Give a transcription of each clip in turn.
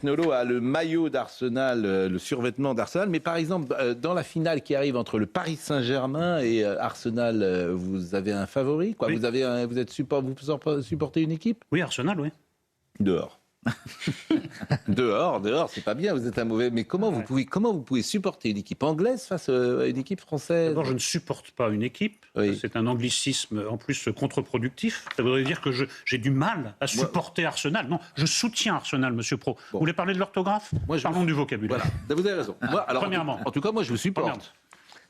Nolo a le maillot d'Arsenal, le survêtement d'Arsenal, mais par exemple, dans la finale qui arrive entre le Paris Saint-Germain et Arsenal, vous avez un favori, quoi. Oui. Vous supportez une équipe? Oui, Arsenal, oui. Dehors. dehors, c'est pas bien, vous êtes un mauvais. Mais comment vous pouvez supporter une équipe anglaise face à une équipe française? D'abord, je ne supporte pas une équipe. Oui. C'est un anglicisme en plus contre-productif. Ça voudrait dire que j'ai du mal à supporter Arsenal. Non, je soutiens Arsenal, Monsieur Pro. Vous voulez parler de l'orthographe? Parlons du vocabulaire. Voilà, vous avez raison. Moi, alors, Premièrement. en tout cas, moi, je vous supporte.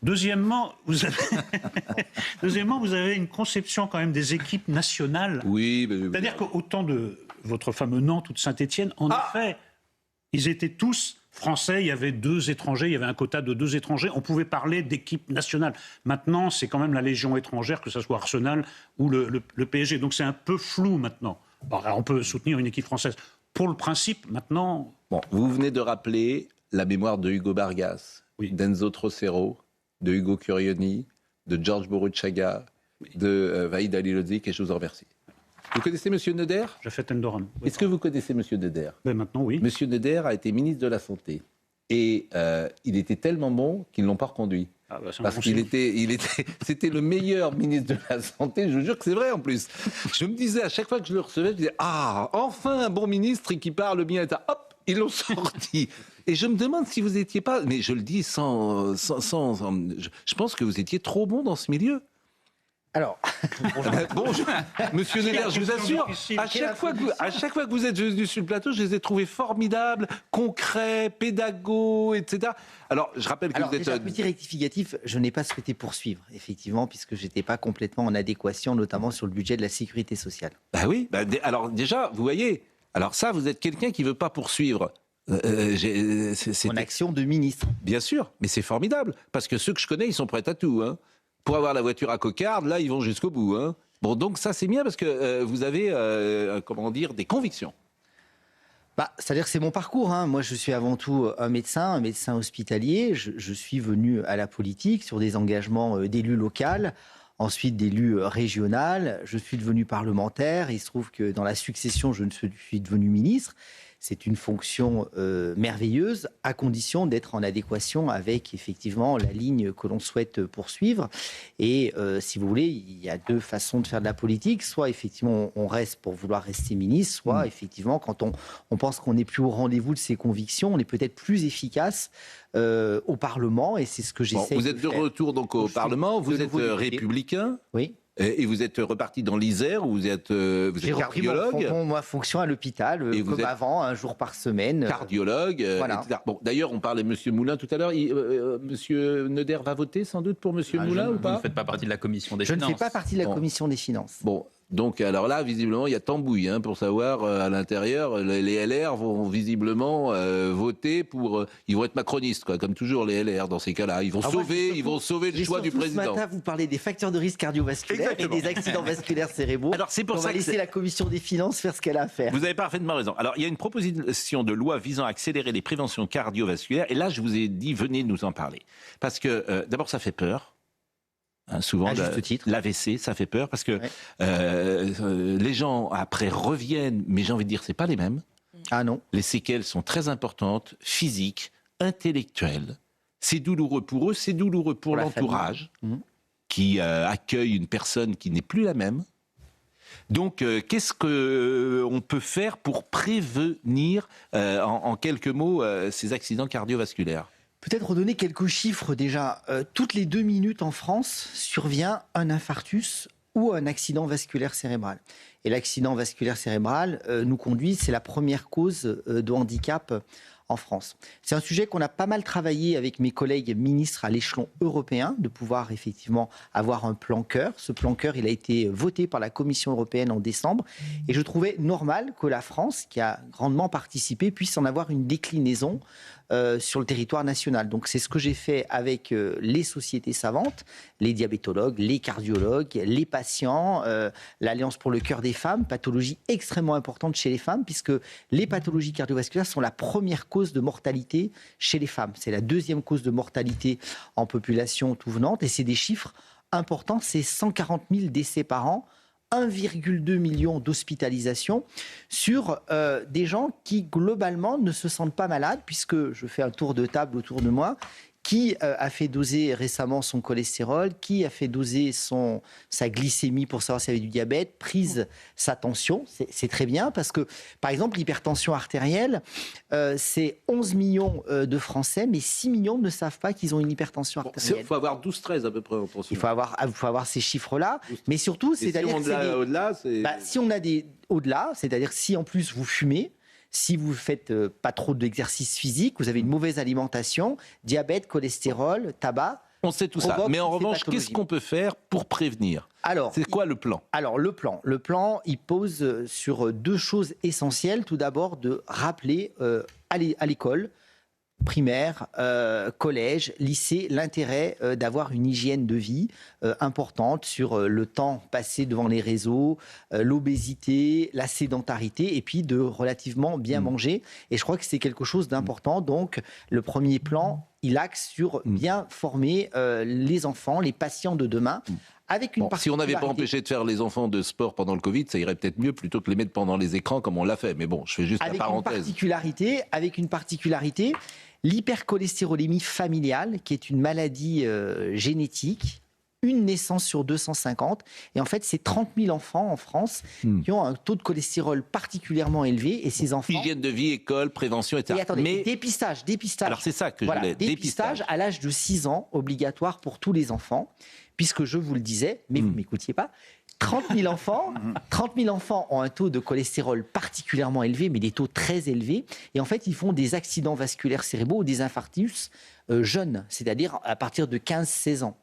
Deuxièmement, vous avez une conception quand même des équipes nationales. Oui, c'est-à-dire qu'au temps de votre fameux Nantes ou de Saint-Étienne, en effet, ils étaient tous français, il y avait 2 étrangers, il y avait un quota de 2 étrangers, on pouvait parler d'équipe nationale. Maintenant, c'est quand même la Légion étrangère, que ce soit Arsenal ou le PSG. Donc c'est un peu flou maintenant. Bon, on peut soutenir une équipe française. Pour le principe, maintenant... Bon, vous venez de rappeler la mémoire de Hugo Bargas, d'Enzo Trocero, de Hugo Curioni, de Georges Boruchaga, de Vahid Halilhodžić, et je vous en remercie. Vous connaissez M. Neuder? Jafet Endoram. Est-ce que vous connaissez M. Neuder? Maintenant, oui. M. Neuder a été ministre de la Santé. Et il était tellement bon qu'ils ne l'ont pas reconduit. Parce qu'il c'était le meilleur ministre de la Santé, je vous jure que c'est vrai en plus. Je me disais, à chaque fois que je le recevais, je disais, enfin un bon ministre qui parle bien. Hop, ils l'ont sorti. Et je me demande si vous n'étiez pas, mais je le dis je pense que vous étiez trop bon dans ce milieu. Alors, bonjour, Monsieur Neuder, je vous assure, à chaque fois que vous êtes venu sur le plateau, je les ai trouvés formidables, concrets, pédagogues, etc. Alors, je rappelle que vous êtes... Déjà, petit rectificatif, je n'ai pas souhaité poursuivre, effectivement, puisque je n'étais pas complètement en adéquation, notamment sur le budget de la sécurité sociale. Bah oui, alors déjà, vous voyez, alors ça, vous êtes quelqu'un qui ne veut pas poursuivre. Mon action de ministre. Bien sûr, mais c'est formidable, parce que ceux que je connais, ils sont prêts à tout, hein. Pour avoir la voiture à cocarde, là, ils vont jusqu'au bout. Hein. Bon, donc ça, c'est bien parce que vous avez, des convictions. C'est-à-dire que c'est mon parcours. Hein. Moi, je suis avant tout un médecin hospitalier. Je suis venu à la politique sur des engagements d'élu local, ensuite d'élu régional. Je suis devenu parlementaire. Il se trouve que dans la succession, je suis devenu ministre. C'est une fonction merveilleuse, à condition d'être en adéquation avec, effectivement, la ligne que l'on souhaite poursuivre. Et si vous voulez, il y a 2 façons de faire de la politique. Soit, effectivement, on reste pour vouloir rester ministre, soit, effectivement, quand on pense qu'on n'est plus au rendez-vous de ses convictions, on est peut-être plus efficace au Parlement. Et c'est ce que j'essaie de faire. Vous êtes de retour donc au Parlement, vous êtes républicain. Oui. Et vous êtes reparti dans l'Isère, où vous êtes cardiologue. J'ai repris ma fonction à l'hôpital, comme avant, un jour par semaine. Cardiologue, voilà. etc. Bon, d'ailleurs, on parlait de M. Moulin tout à l'heure. M. Neuder va voter sans doute pour M. Moulin ou pas? Vous ne faites pas partie de la commission des finances. Je ne fais pas partie de la commission des finances. Bon. Donc, alors là, visiblement, il y a tambouille pour savoir à l'intérieur. Les LR vont visiblement voter pour. Ils vont être macronistes, quoi, comme toujours les LR dans ces cas-là. Ils vont sauver le choix du président. Ce matin, vous parlez des facteurs de risque cardiovasculaires et des accidents vasculaires cérébraux. Alors, c'est pour on va laisser la commission des finances faire ce qu'elle a à faire. Vous avez parfaitement raison. Alors, il y a une proposition de loi visant à accélérer les préventions cardiovasculaires. Et là, je vous ai dit, venez nous en parler. Parce que, d'abord, ça fait peur. Souvent, l'AVC, ça fait peur parce que les gens après reviennent, mais j'ai envie de dire, c'est pas les mêmes. Ah non. Les séquelles sont très importantes, physiques, intellectuelles. C'est douloureux pour eux, c'est douloureux pour l'entourage qui accueille une personne qui n'est plus la même. Donc, qu'est-ce qu'on peut faire pour prévenir, en quelques mots, ces accidents cardiovasculaires ? Peut-être redonner quelques chiffres déjà. Toutes les 2 minutes en France survient un infarctus ou un accident vasculaire cérébral. Et l'accident vasculaire cérébral nous conduit, c'est la première cause de handicap en France. C'est un sujet qu'on a pas mal travaillé avec mes collègues ministres à l'échelon européen, de pouvoir effectivement avoir un plan cœur. Ce plan cœur, il a été voté par la Commission européenne en décembre. Et je trouvais normal que la France, qui a grandement participé, puisse en avoir une déclinaison sur le territoire national. Donc c'est ce que j'ai fait avec les sociétés savantes, les diabétologues, les cardiologues, les patients, l'Alliance pour le cœur des femmes, pathologie extrêmement importante chez les femmes, puisque les pathologies cardiovasculaires sont la première cause de mortalité chez les femmes. C'est la 2e cause de mortalité en population tout venante, et c'est des chiffres importants, c'est 140 000 décès par an 1,2 million d'hospitalisations sur des gens qui, globalement, ne se sentent pas malades, puisque je fais un tour de table autour de moi. Qui a fait doser récemment son cholestérol, qui a fait doser sa glycémie pour savoir s'il y avait du diabète, prise sa tension, c'est très bien parce que, par exemple, l'hypertension artérielle, c'est 11 millions de Français, mais 6 millions ne savent pas qu'ils ont une hypertension artérielle. Il faut avoir 12-13 à peu près en tension. Il faut avoir ces chiffres-là, mais surtout, c'est-à-dire si on a des au-delà, c'est-à-dire si en plus vous fumez, si vous ne faites pas trop d'exercice physique, vous avez une mauvaise alimentation, diabète, cholestérol, tabac. On sait tout ça. Mais en revanche, qu'est-ce qu'on peut faire pour prévenir ? C'est quoi le plan ? Alors, le plan, il pose sur 2 choses essentielles. Tout d'abord, de rappeler à l'école, primaire, collège, lycée, l'intérêt d'avoir une hygiène de vie importante sur le temps passé devant les réseaux, l'obésité, la sédentarité, et puis de relativement bien manger. Et je crois que c'est quelque chose d'important. Donc, le premier plan, il axe sur bien former les enfants, les patients de demain. Avec une si on n'avait pas empêché de faire les enfants de sport pendant le Covid, ça irait peut-être mieux plutôt que les mettre pendant les écrans comme on l'a fait. Mais bon, je fais juste la parenthèse. Avec une particularité, l'hypercholestérolémie familiale, qui est une maladie génétique, une naissance sur 250. Et en fait, c'est 30 000 enfants en France qui ont un taux de cholestérol particulièrement élevé. Et ces enfants... Hygiène de vie, école, prévention, etc. Et attendez, mais dépistage. Alors c'est ça que je voulais. Dépistage à l'âge de 6 ans, obligatoire pour tous les enfants. Puisque je vous le disais, mais vous ne m'écoutiez pas, 30 000 enfants ont un taux de cholestérol particulièrement élevé, mais des taux très élevés. Et en fait, ils font des accidents vasculaires cérébraux ou des infarctus jeunes, c'est-à-dire à partir de 15-16 ans.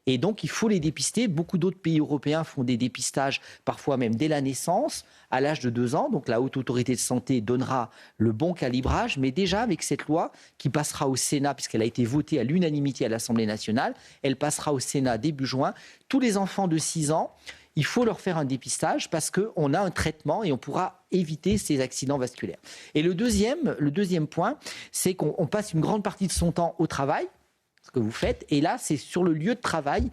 Et donc, il faut les dépister. Beaucoup d'autres pays européens font des dépistages, parfois même dès la naissance, à l'âge de 2 ans. Donc, la Haute Autorité de Santé donnera le bon calibrage. Mais déjà, avec cette loi qui passera au Sénat, puisqu'elle a été votée à l'unanimité à l'Assemblée nationale, elle passera au Sénat début juin. Tous les enfants de 6 ans, il faut leur faire un dépistage parce qu'on a un traitement et on pourra éviter ces accidents vasculaires. Et le deuxième point, c'est qu'on passe une grande partie de son temps au travail, ce que vous faites, et là, c'est sur le lieu de travail,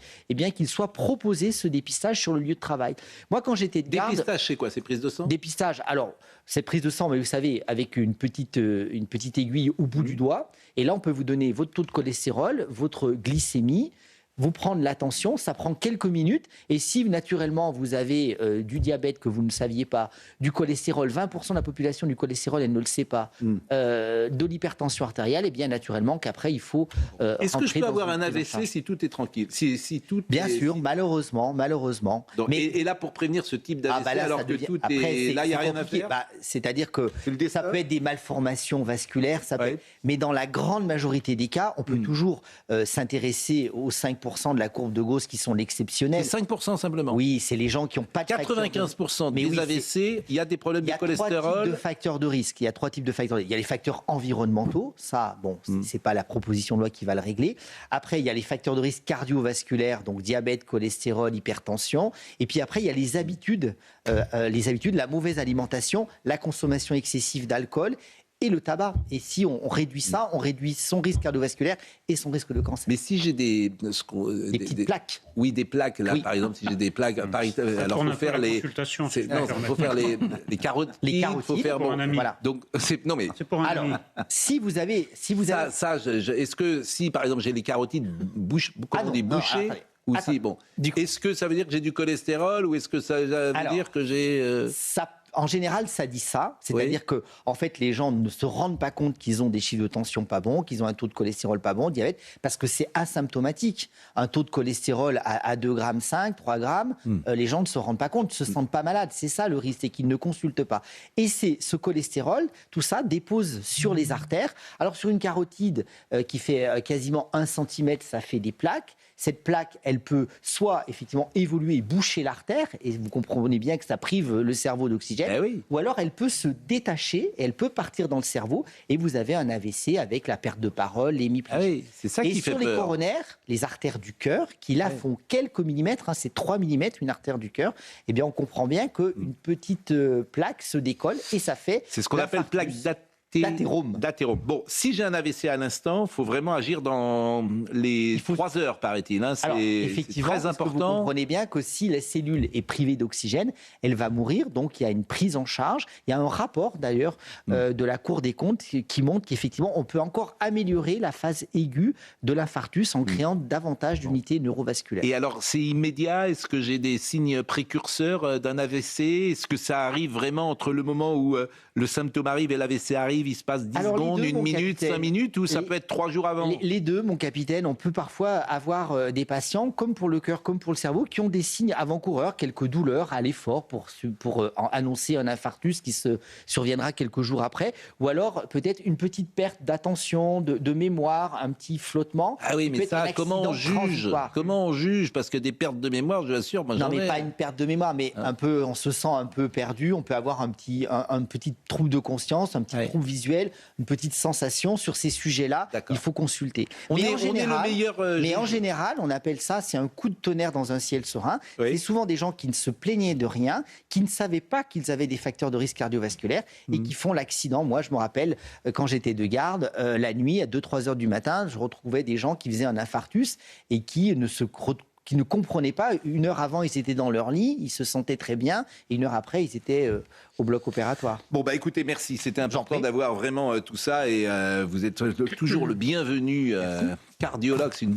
qu'il soit proposé ce dépistage sur le lieu de travail. Moi, quand j'étais de garde... Dépistage, c'est quoi ? C'est prise de sang ? Dépistage, alors, c'est prise de sang, mais vous savez, avec une petite aiguille au bout du doigt, et là, on peut vous donner votre taux de cholestérol, votre glycémie, vous prendre la tension, ça prend quelques minutes. Et si naturellement vous avez du diabète que vous ne saviez pas, du cholestérol, 20% de la population du cholestérol, elle ne le sait pas, de l'hypertension artérielle, et bien naturellement qu'après il faut. Est-ce que je peux avoir un AVC si tout est tranquille, si tout Bien sûr, malheureusement. Donc, mais et là pour prévenir ce type d'AVC, alors que tout est là, il n'y a rien à faire. C'est-à-dire que ça peut être des malformations vasculaires, mais dans la grande majorité des cas, on peut toujours s'intéresser aux 5% de la courbe de Gauss qui sont l'exceptionnel. C'est 5% simplement. Oui, c'est les gens qui n'ont pas de 95% des AVC, il y a des problèmes de cholestérol. Il y a 3 types de facteurs de risque. Il y a les facteurs environnementaux, ça, c'est pas la proposition de loi qui va le régler. Après, il y a les facteurs de risque cardiovasculaires, donc diabète, cholestérol, hypertension. Et puis après, il y a les habitudes, la mauvaise alimentation, la consommation excessive d'alcool et le tabac. Et si on réduit ça, on réduit son risque cardiovasculaire et son risque de cancer. Mais si j'ai des petites plaques. Oui, des plaques. Là, par exemple, si j'ai des plaques, alors il faut faire les. Il faut faire les carotides. Il faut faire pour un ami. Voilà. Donc c'est pour un ami. Si vous avez, est-ce que si par exemple j'ai les carotides bouchées ou si est-ce que ça veut dire que j'ai du cholestérol ou est-ce que ça veut dire que j'ai En général, ça dit ça. C'est-à-dire que, en fait, les gens ne se rendent pas compte qu'ils ont des chiffres de tension pas bons, qu'ils ont un taux de cholestérol pas bon, diabète, parce que c'est asymptomatique. Un taux de cholestérol à 2,5 g, 3 grammes, les gens ne se rendent pas compte, ne se sentent pas malades. C'est ça le risque, c'est qu'ils ne consultent pas. Et c'est ce cholestérol, tout ça dépose sur les artères. Alors, sur une carotide qui fait quasiment 1 cm, ça fait des plaques. Cette plaque, elle peut soit effectivement évoluer et boucher l'artère, et vous comprenez bien que ça prive le cerveau d'oxygène, ou alors elle peut se détacher, et elle peut partir dans le cerveau, et vous avez un AVC avec la perte de parole, l'hémiplégie. C'est ça qui fait peur. Et sur les coronaires, les artères du cœur, qui là font quelques millimètres, c'est 3 mm, une artère du cœur, on comprend bien qu'une petite plaque se décolle, et ça fait... C'est ce qu'on appelle plaque Datérome. Bon, si j'ai un AVC à l'instant, il faut vraiment agir dans les 3 heures, paraît-il. Hein. C'est très important. Vous comprenez bien que si la cellule est privée d'oxygène, elle va mourir. Donc, il y a une prise en charge. Il y a un rapport, d'ailleurs, de la Cour des comptes qui montre qu'effectivement, on peut encore améliorer la phase aiguë de l'infarctus en créant davantage d'unités neurovasculaires. Et alors, c'est immédiat? Est-ce que j'ai des signes précurseurs d'un AVC? Est-ce que ça arrive vraiment entre le moment où le symptôme arrive et l'AVC arrive, il se passe 10 secondes, 1 minute, 5 minutes, ou ça peut être 3 jours avant? Les deux, mon capitaine. On peut parfois avoir des patients, comme pour le cœur, comme pour le cerveau, qui ont des signes avant-coureurs, quelques douleurs à l'effort pour annoncer un infarctus qui se surviendra quelques jours après, ou alors peut-être une petite perte d'attention, de mémoire, un petit flottement. Ah oui, mais ça, comment on juge? Comment on juge? Parce que des pertes de mémoire, je vous assure, moi j'en ai. Non, mais pas une perte de mémoire, mais un peu, on se sent un peu perdu. On peut avoir un petit trouble de conscience, un petit trouble visuel, une petite sensation sur ces sujets-là. Il faut consulter. Mais en général, on appelle ça, c'est un coup de tonnerre dans un ciel serein. C'est souvent des gens qui ne se plaignaient de rien, qui ne savaient pas qu'ils avaient des facteurs de risque cardiovasculaire et qui font l'accident. Moi, je me rappelle, quand j'étais de garde, la nuit, à 2-3 heures du matin, je retrouvais des gens qui faisaient un infarctus et qui ne comprenaient pas. 1 heure avant, ils étaient dans leur lit, ils se sentaient très bien, et 1 heure après, ils étaient au bloc opératoire. Bon, bah écoutez, merci. C'était important d'avoir vraiment tout ça, et vous êtes toujours le bienvenu. Cardiologue, c'est une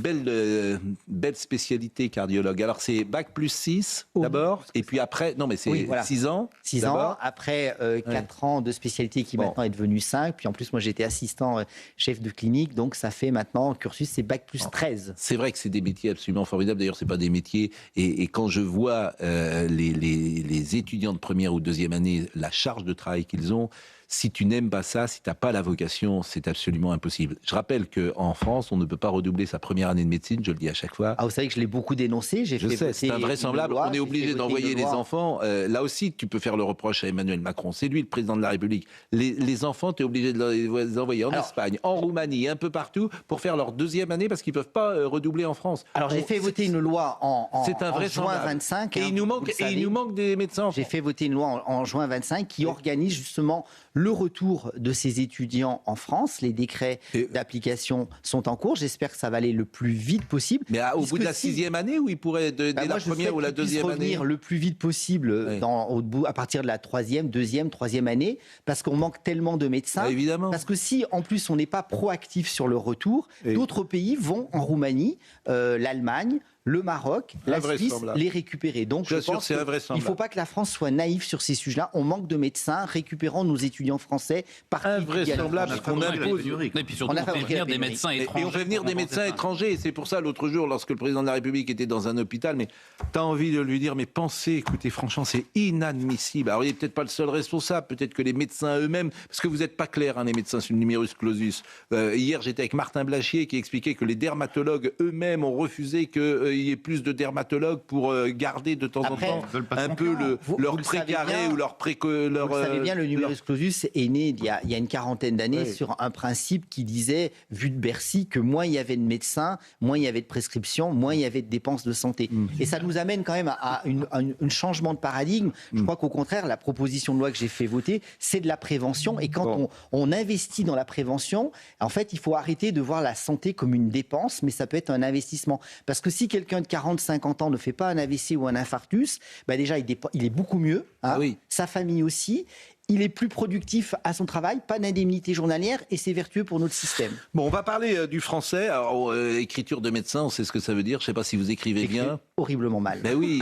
belle spécialité, cardiologue. Alors, c'est Bac+6 d'abord, et puis après, non, mais c'est 6 ans. 6 ans, après 4 ans de spécialité qui maintenant est devenu 5. Puis en plus, moi, j'étais assistant chef de clinique, donc ça fait maintenant, cursus, c'est Bac+13. C'est vrai que c'est des métiers absolument formidables. D'ailleurs, c'est pas des métiers. Et quand je vois les étudiants de première ou deuxième année, la charge de travail qu'ils ont, si tu n'aimes pas ça, si tu n'as pas la vocation, c'est absolument impossible. Je rappelle qu'en France, on ne peut pas redoubler sa première année de médecine, je le dis à chaque fois. Ah, vous savez que je l'ai beaucoup dénoncé. Je sais, c'est invraisemblable. On est obligé d'envoyer les enfants. Là aussi, tu peux faire le reproche à Emmanuel Macron. C'est lui le président de la République. Les enfants, tu es obligé de les envoyer en Espagne, en Roumanie, un peu partout, pour faire leur deuxième année parce qu'ils ne peuvent pas redoubler en France. Alors, j'ai fait voter une loi en juin 25. Et il nous manque des médecins. J'ai fait voter une loi en juin 25 qui organise justement le retour de ces étudiants en France. Les décrets d'application sont en cours. J'espère que ça va aller le plus vite possible. Mais au bout de la 6e année, ou il pourrait, dès la première ou la deuxième année, revenir le plus vite possible à partir de la 2e, 3e année, parce qu'on manque tellement de médecins. Évidemment. Parce que si, en plus, on n'est pas proactif sur le retour, d'autres pays vont en Roumanie, l'Allemagne, le Maroc, la Suisse, les récupérer. Donc, je pense qu'il ne faut pas que la France soit naïve sur ces sujets-là. On manque de médecins. Récupérons nos étudiants français. Invraisemblable, parce qu'on impose. Et puis surtout, on fait venir des médecins étrangers. Et on fait venir des médecins étrangers. Et c'est pour ça, l'autre jour, lorsque le président de la République était dans un hôpital, mais tu as envie de lui dire, mais pensez, écoutez, franchement, c'est inadmissible. Alors, il n'est peut-être pas le seul responsable. Peut-être que les médecins eux-mêmes, parce que vous n'êtes pas clairs, les médecins, sur le numerus clausus. Hier, j'étais avec Martin Blachier qui expliquait que les dermatologues eux-mêmes ont refusé qu'il y ait plus de dermatologues pour garder de temps en temps un peu leur précaré ou leur Vous savez bien, le numerus clausus est né il y a une quarantaine d'années sur un principe qui disait, vu de Bercy, que moins il y avait de médecins, moins il y avait de prescriptions, moins il y avait de dépenses de santé. Et ça nous amène quand même à un changement de paradigme. Je crois qu'au contraire, la proposition de loi que j'ai fait voter, c'est de la prévention. Et quand on investit dans la prévention, en fait, il faut arrêter de voir la santé comme une dépense, mais ça peut être un investissement. Parce que si quelqu'un de 40-50 ans ne fait pas un AVC ou un infarctus, déjà, il est beaucoup mieux. Sa famille aussi. Il est plus productif à son travail, pas d'indemnité journalière, et c'est vertueux pour notre système. Bon, on va parler du français. Alors, écriture de médecin, on sait ce que ça veut dire. Je ne sais pas si vous écrivez bien. Horriblement mal. Ben oui.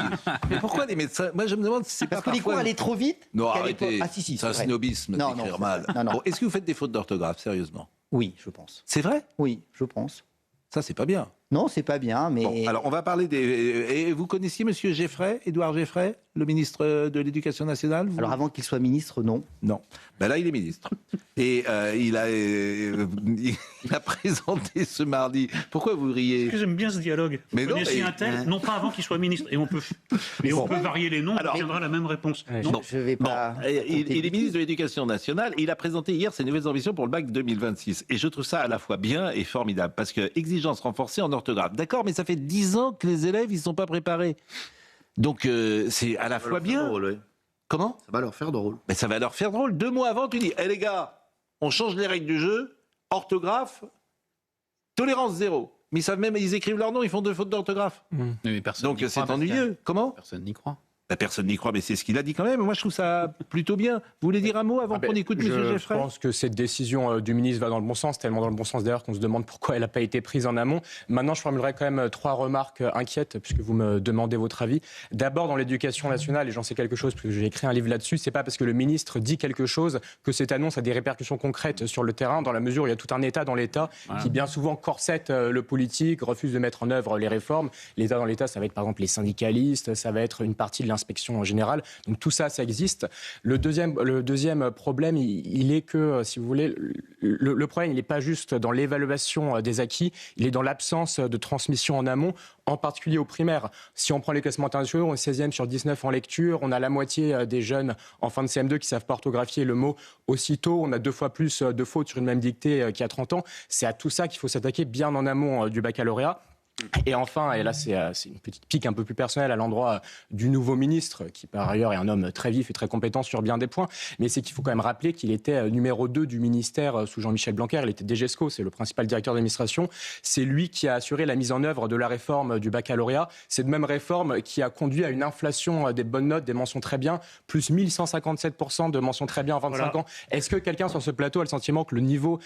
Mais pourquoi les médecins? Moi, je me demande si c'est pas parce que les cours allaient trop vite. Non, arrêtez. Si, c'est un snobisme d'écrire mal. Non. Bon, est-ce que vous faites des fautes d'orthographe, sérieusement? Oui, je pense. C'est vrai? Oui, je pense. Ça, c'est pas bien. Non, c'est pas bien, mais... Bon, alors, on va parler des... Et vous connaissiez M. Geffray, Édouard Geffray, le ministre de l'Éducation nationale? Alors, avant qu'il soit ministre, non. Non. Ben là, il est ministre. Et il a présenté ce mardi... Pourquoi vous riez? Parce que j'aime bien ce dialogue. Mais vous connaissez un tel, non pas avant qu'il soit ministre. Et on peut varier les noms, on obtiendra la même réponse. Je vais pas... Il est ministre de l'Éducation nationale et il a présenté hier ses nouvelles ambitions pour le bac 2026. Et je trouve ça à la fois bien et formidable, parce que exigence renforcée en orthographe. D'accord, mais ça fait 10 ans que les élèves, ils ne sont pas préparés. Donc, c'est à la fois bien... Drôle, oui. Comment? Ça va leur faire drôle. Mais ça va leur faire drôle. 2 mois avant, tu dis, les gars, on change les règles du jeu, orthographe, tolérance zéro. Mais ils écrivent leur nom, ils font 2 fautes d'orthographe. Mais personne Donc c'est ennuyeux. Comment ? Personne n'y croit. Personne n'y croit, mais c'est ce qu'il a dit quand même. Moi, je trouve ça plutôt bien. Vous voulez dire un mot avant qu'on écoute M. Geffray ? Je pense que cette décision du ministre va dans le bon sens, tellement dans le bon sens d'ailleurs qu'on se demande pourquoi elle n'a pas été prise en amont. Maintenant, je formulerai quand même 3 remarques inquiètes, puisque vous me demandez votre avis. D'abord, dans l'éducation nationale, et j'en sais quelque chose, parce que j'ai écrit un livre là-dessus, c'est pas parce que le ministre dit quelque chose que cette annonce a des répercussions concrètes sur le terrain, dans la mesure où il y a tout un État dans l'État qui bien souvent corsette le politique, refuse de mettre en œuvre les réformes. L'État dans l'État, ça va être par exemple les syndicalistes, ça va être une partie de l'inspection générale. Donc tout ça, ça existe. Le deuxième problème, il est que, si vous voulez, le problème, il n'est pas juste dans l'évaluation des acquis, il est dans l'absence de transmission en amont, en particulier aux primaires. Si on prend les classements internationaux, on est 16e sur 19 en lecture, on a la moitié des jeunes en fin de CM2 qui savent pas orthographier le mot aussitôt, on a 2 fois plus de fautes sur une même dictée qu'il y a 30 ans. C'est à tout ça qu'il faut s'attaquer bien en amont du baccalauréat. Et enfin, et là c'est une petite pique un peu plus personnelle à l'endroit du nouveau ministre, qui par ailleurs est un homme très vif et très compétent sur bien des points, mais c'est qu'il faut quand même rappeler qu'il était numéro 2 du ministère sous Jean-Michel Blanquer, il était DGESCO, c'est le principal directeur d'administration, c'est lui qui a assuré la mise en œuvre de la réforme du baccalauréat, cette même réforme qui a conduit à une inflation des bonnes notes, des mentions très bien, plus 1157% de mentions très bien en 25 ans. Est-ce que quelqu'un sur ce plateau a le sentiment que le niveau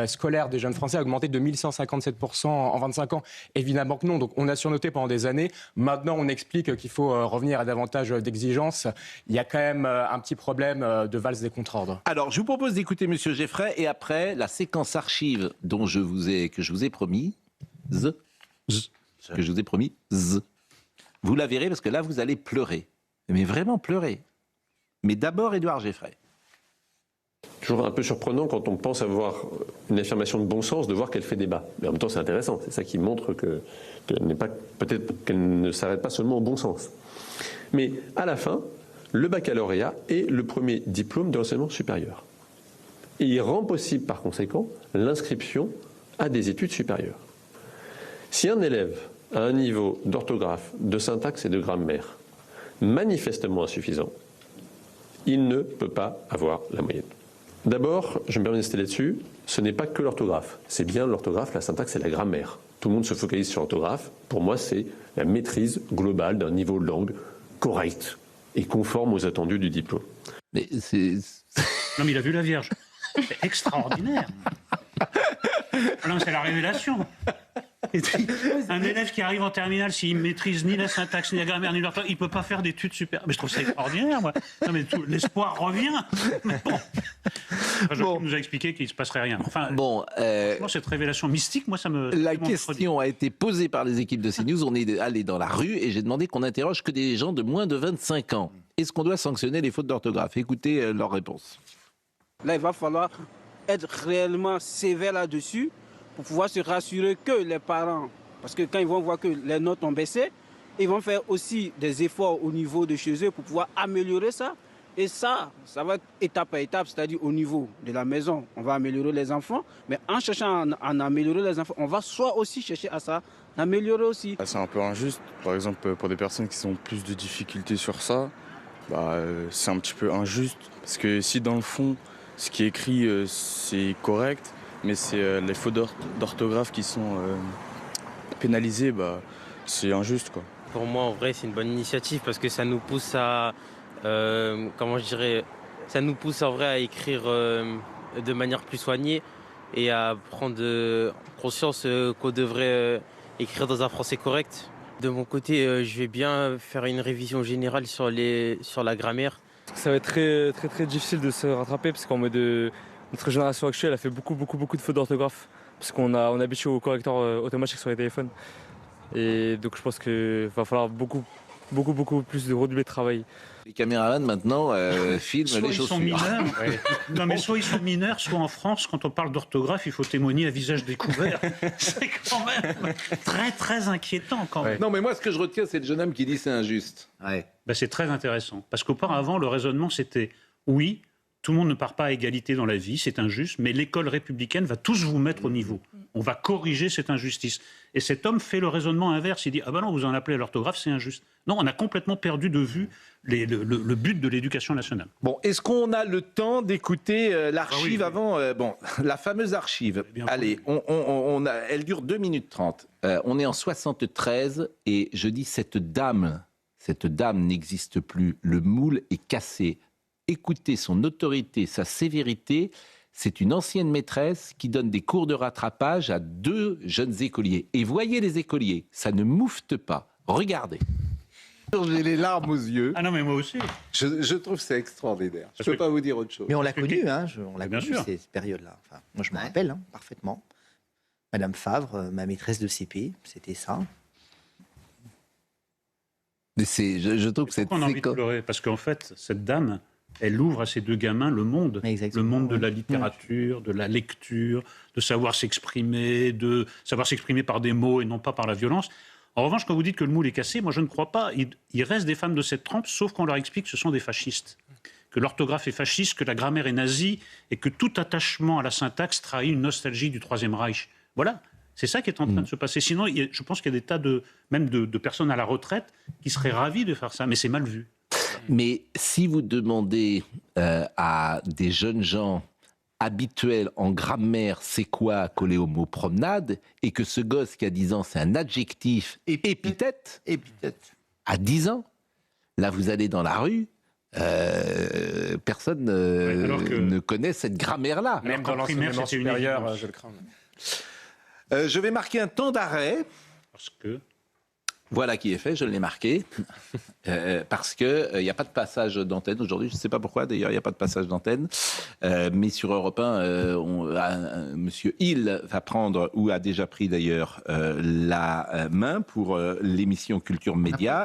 scolaire des jeunes Français a augmenté de 1157% en 25 ans ? Évidemment que non, donc on a surnoté pendant des années. Maintenant, on explique qu'il faut revenir à davantage d'exigences. Il y a quand même un petit problème de valse des contre-ordres. Alors, je vous propose d'écouter M. Geffray et après, la séquence archive que je vous ai promis, vous la verrez parce que là, vous allez pleurer. Mais vraiment pleurer. Mais d'abord, Édouard Geffray. Toujours un peu surprenant quand on pense avoir une affirmation de bon sens, de voir qu'elle fait débat. Mais en même temps, c'est intéressant. C'est ça qui montre peut-être qu'elle ne s'arrête pas seulement au bon sens. Mais à la fin, le baccalauréat est le premier diplôme de l'enseignement supérieur. Et il rend possible, par conséquent, l'inscription à des études supérieures. Si un élève a un niveau d'orthographe, de syntaxe et de grammaire manifestement insuffisant, il ne peut pas avoir la moyenne. D'abord, je me permets d'insister là-dessus, ce n'est pas que l'orthographe. C'est bien l'orthographe, la syntaxe et la grammaire. Tout le monde se focalise sur l'orthographe. Pour moi, c'est la maîtrise globale d'un niveau de langue correct et conforme aux attendus du diplôme. Mais c'est... Non, mais il a vu la Vierge. C'est extraordinaire. Non, c'est la révélation. Et puis, un élève qui arrive en terminale, s'il ne maîtrise ni la syntaxe, ni la grammaire, ni l'orthographe, il ne peut pas faire d'études supérieures. Mais je trouve ça extraordinaire, moi. Non, mais l'espoir revient. Mais bon. Joachim nous a expliqué qu'il ne se passerait rien. Enfin, cette révélation mystique, moi, ça me... La question a été posée par les équipes de CNews. On est allé dans la rue et j'ai demandé qu'on n'interroge que des gens de moins de 25 ans. Est-ce qu'on doit sanctionner les fautes d'orthographe ? Écoutez leur réponse. Là, il va falloir être réellement sévère là-dessus pour pouvoir se rassurer que les parents, parce que quand ils vont voir que les notes ont baissé, ils vont faire aussi des efforts au niveau de chez eux pour pouvoir améliorer ça. Et ça va être étape par étape, c'est-à-dire au niveau de la maison, on va améliorer les enfants, mais en cherchant à améliorer les enfants, on va soit aussi chercher à ça, améliorer aussi. C'est un peu injuste, par exemple pour des personnes qui ont plus de difficultés sur ça, c'est un petit peu injuste, parce que si dans le fond, ce qui est écrit, c'est correct, mais c'est les fautes d'orthographe qui sont pénalisées, c'est injuste, quoi. Pour moi, en vrai, c'est une bonne initiative parce que ça nous pousse à, ça nous pousse en vrai à écrire de manière plus soignée et à prendre conscience qu'on devrait écrire dans un français correct. De mon côté, je vais bien faire une révision générale sur la grammaire. Ça va être très, très, très difficile de se rattraper parce qu'en mode notre génération actuelle a fait beaucoup de fautes d'orthographe parce qu'on a habitué au correcteur automatique sur les téléphones. Et donc je pense qu'il va falloir beaucoup plus de redoubler de travail. Les caméramans maintenant filment soit les ils chaussures. Sont mineurs, non mais soit ils sont mineurs, soit en France, quand on parle d'orthographe, il faut témoigner à visage découvert. C'est quand même très très inquiétant quand même. Non mais moi ce que je retiens c'est le jeune homme qui dit c'est injuste. Ouais. C'est très intéressant parce qu'auparavant le raisonnement c'était oui, tout le monde ne part pas à égalité dans la vie, c'est injuste, mais l'école républicaine va tous vous mettre au niveau. on va corriger cette injustice. Et cet homme fait le raisonnement inverse. Il dit, ah ben non, vous en appelez à l'orthographe, c'est injuste. Non, on a complètement perdu de vue le but de l'éducation nationale. Bon, est-ce qu'on a le temps d'écouter l'archive avant la fameuse archive. Allez, elle dure 2 minutes 30. On est en 73 et je dis cette dame n'existe plus. Le moule est cassé. Écoutez son autorité, sa sévérité. C'est une ancienne maîtresse qui donne des cours de rattrapage à 2 jeunes écoliers. Et voyez les écoliers, ça ne moufte pas. Regardez. J'ai les larmes aux yeux. Ah non, mais moi aussi. Je trouve ça extraordinaire. Je ne peux pas vous dire autre chose. Mais on l'a connu, on l'a connu, sûr. ces périodes-là. Enfin, moi, je me rappelle parfaitement. Madame Favre, ma maîtresse de CP, c'était ça. Mais je trouve que on a envie de pleurer parce qu'en fait, cette dame, elle ouvre à ces 2 gamins le monde. Le monde de la littérature, de la lecture, de savoir s'exprimer par des mots et non pas par la violence. En revanche, quand vous dites que le moule est cassé, moi je ne crois pas. Il reste des femmes de cette trempe, sauf qu'on leur explique que ce sont des fascistes. Que l'orthographe est fasciste, que la grammaire est nazie, et que tout attachement à la syntaxe trahit une nostalgie du Troisième Reich. Voilà, c'est ça qui est en train de se passer. Sinon, je pense qu'il y a des tas de personnes à la retraite qui seraient ravies de faire ça, mais c'est mal vu. Mais si vous demandez à des jeunes gens habituels en grammaire, c'est quoi coller au mot promenade, et que ce gosse qui a 10 ans, c'est un adjectif épithète, à 10 ans, là vous allez dans la rue, personne ne connaît cette grammaire-là. Même dans l'enseignement supérieur, je le crains. Je vais marquer un temps d'arrêt. Parce que... Voilà qui est fait, je l'ai marqué, parce qu'il n'y a pas de passage d'antenne aujourd'hui, je ne sais pas pourquoi d'ailleurs, il n'y a pas de passage d'antenne, mais sur Europe 1, Monsieur Hill va prendre, ou a déjà pris d'ailleurs, la main pour l'émission Culture Média.